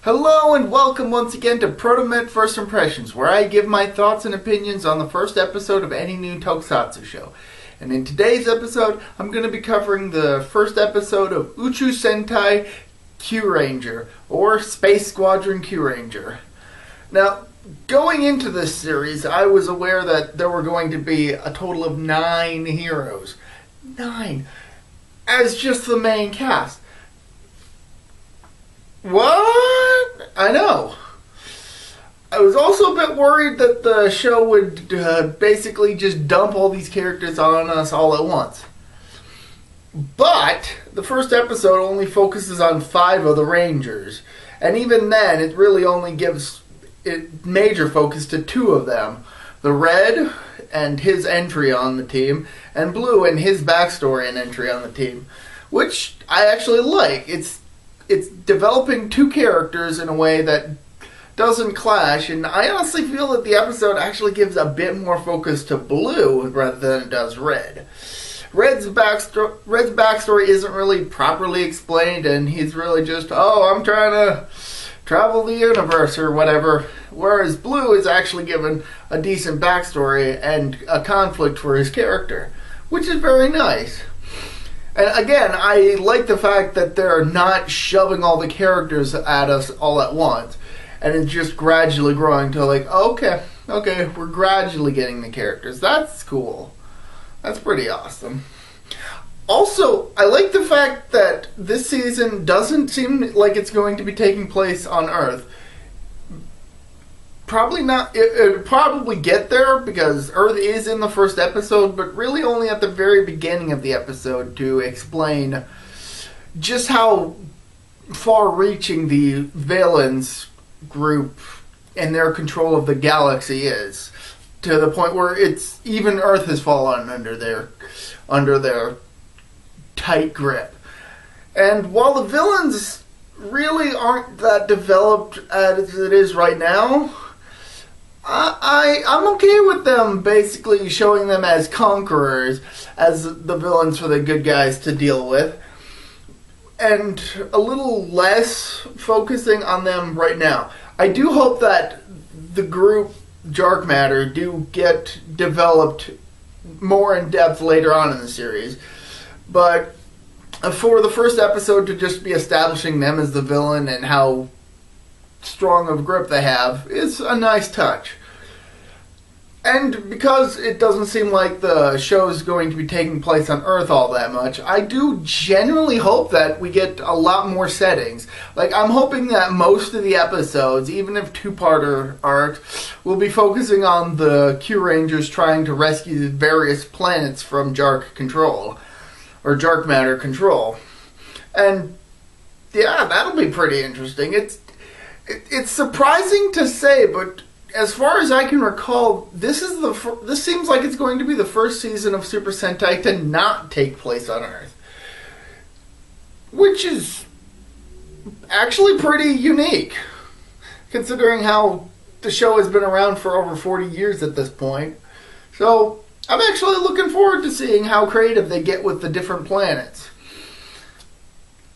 Hello and welcome once again to ProtoMet First Impressions, where I give my thoughts and opinions on the first episode of any new tokusatsu show. And in today's episode, I'm going to be covering the first episode of Uchu Sentai KyuRanger, or Space Squadron KyuRanger. Now, going into this series, I was aware that there were going to be a total of 9 heroes. 9! As just the main cast. What? I know. I was also a bit worried that the show would basically just dump all these characters on us all at once. But the first episode only focuses on 5 of the Rangers. And even then, it really only gives it major focus to 2 of them. The Red and his entry on the team, and Blue and his backstory and entry on the team. Which I actually like. It's developing 2 characters in a way that doesn't clash, and I honestly feel that the episode actually gives a bit more focus to Blue rather than it does Red. Red's backstory isn't really properly explained, and he's really just, oh, I'm trying to travel the universe or whatever, whereas Blue is actually given a decent backstory and a conflict for his character, which is very nice. And again, I like the fact that they're not shoving all the characters at us all at once. And it's just gradually growing to like, okay, we're gradually getting the characters. That's cool. That's pretty awesome. Also, I like the fact that this season doesn't seem like it's going to be taking place on Earth. Probably not. It'll probably get there because Earth is in the first episode, but really only at the very beginning of the episode to explain just how far-reaching the villains group and their control of the galaxy is, to the point where it's even Earth has fallen under their tight grip. And while the villains really aren't that developed as it is right now, I'm okay with them basically showing them as conquerors, as the villains for the good guys to deal with, and a little less focusing on them right now. I do hope that the group Dark Matter do get developed more in depth later on in the series, but for the first episode to just be establishing them as the villain and how strong of a grip they have is a nice touch. And because it doesn't seem like the show is going to be taking place on Earth all that much, I do genuinely hope that we get a lot more settings. Like, I'm hoping that most of the episodes, even if 2-parter arcs, will be focusing on the KyuRangers trying to rescue various planets from Dark control, or Dark Matter control. And yeah, that'll be pretty interesting. It's surprising to say, but as far as I can recall, this seems like it's going to be the first season of Super Sentai to not take place on Earth, which is actually pretty unique, considering how the show has been around for over 40 years at this point. So I'm actually looking forward to seeing how creative they get with the different planets.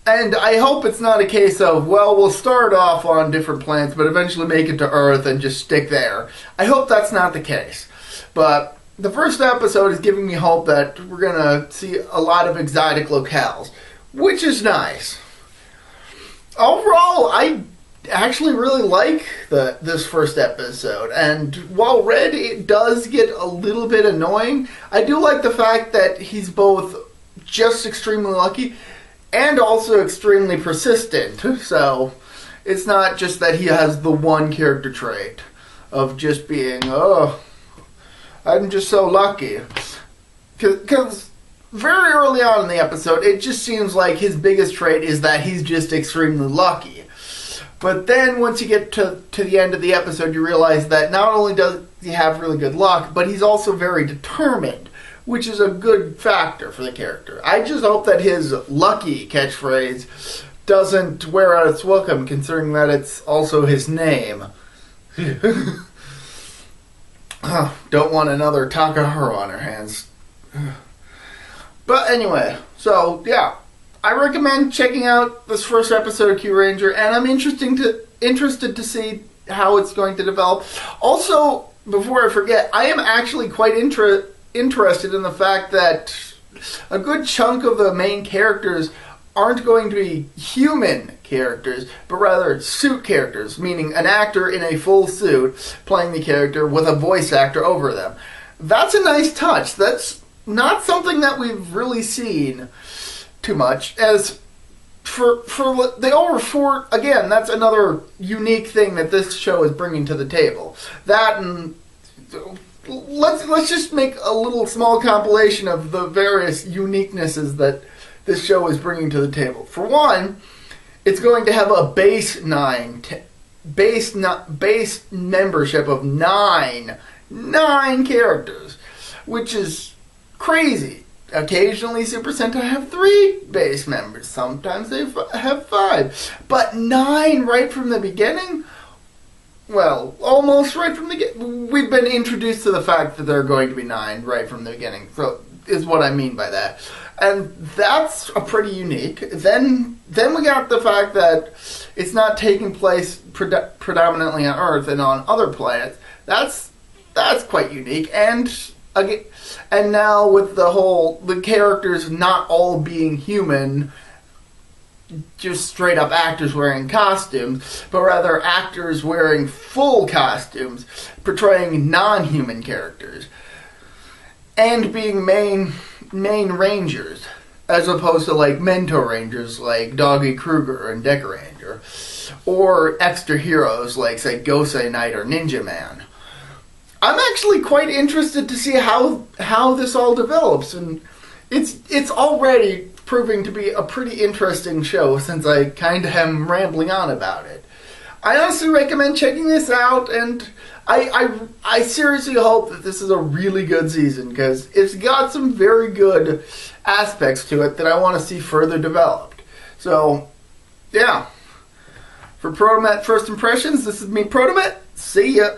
And I hope it's not a case of, well, we'll start off on different planets, but eventually make it to Earth and just stick there. I hope that's not the case. But the first episode is giving me hope that we're going to see a lot of exotic locales, which is nice. Overall, I actually really like this first episode. And while Red it does get a little bit annoying, I do like the fact that he's both just extremely lucky and also extremely persistent. So it's not just that he has the one character trait of just being, oh, I'm just so lucky. Because very early on in the episode, it just seems like his biggest trait is that he's just extremely lucky. But then once you get to the end of the episode, you realize that not only does he have really good luck, but he's also very determined, which is a good factor for the character. I just hope that his lucky catchphrase doesn't wear out its welcome, considering that it's also his name. Don't want another Takaharu on our hands. But anyway, so yeah, I recommend checking out this first episode of KyuRanger, and I'm interested to see how it's going to develop. Also, before I forget, I am actually quite interested in the fact that a good chunk of the main characters aren't going to be human characters, but rather suit characters, meaning an actor in a full suit playing the character with a voice actor over them. That's a nice touch. That's not something that we've really seen too much. As for the over 4, again, that's another unique thing that this show is bringing to the table. That, and let's just make a little small compilation of the various uniquenesses that this show is bringing to the table. For one, it's going to have a base membership of nine characters, which is crazy. Occasionally, Super Sentai have 3 base members. Sometimes they have 5. But 9 right from the beginning? Well, almost right from the beginning. We've been introduced to the fact that there are going to be 9 right from the beginning. So, is what I mean by that. And that's a pretty unique. Then we got the fact that it's not taking place predominantly on Earth and on other planets. That's quite unique. And again, and now with the characters not all being human, just straight up actors wearing costumes, but rather actors wearing full costumes, portraying non-human characters, and being main rangers, as opposed to like mentor rangers like Doggy Kruger and KyuRanger, or extra heroes like, say, Gosei Knight or Ninja Man. I'm actually quite interested to see how this all develops, and it's already proving to be a pretty interesting show since I kind of am rambling on about it. I honestly recommend checking this out, and I seriously hope that this is a really good season, because it's got some very good aspects to it that I want to see further developed. So, yeah. For ProtoMet First Impressions, this is me, ProtoMet. See ya.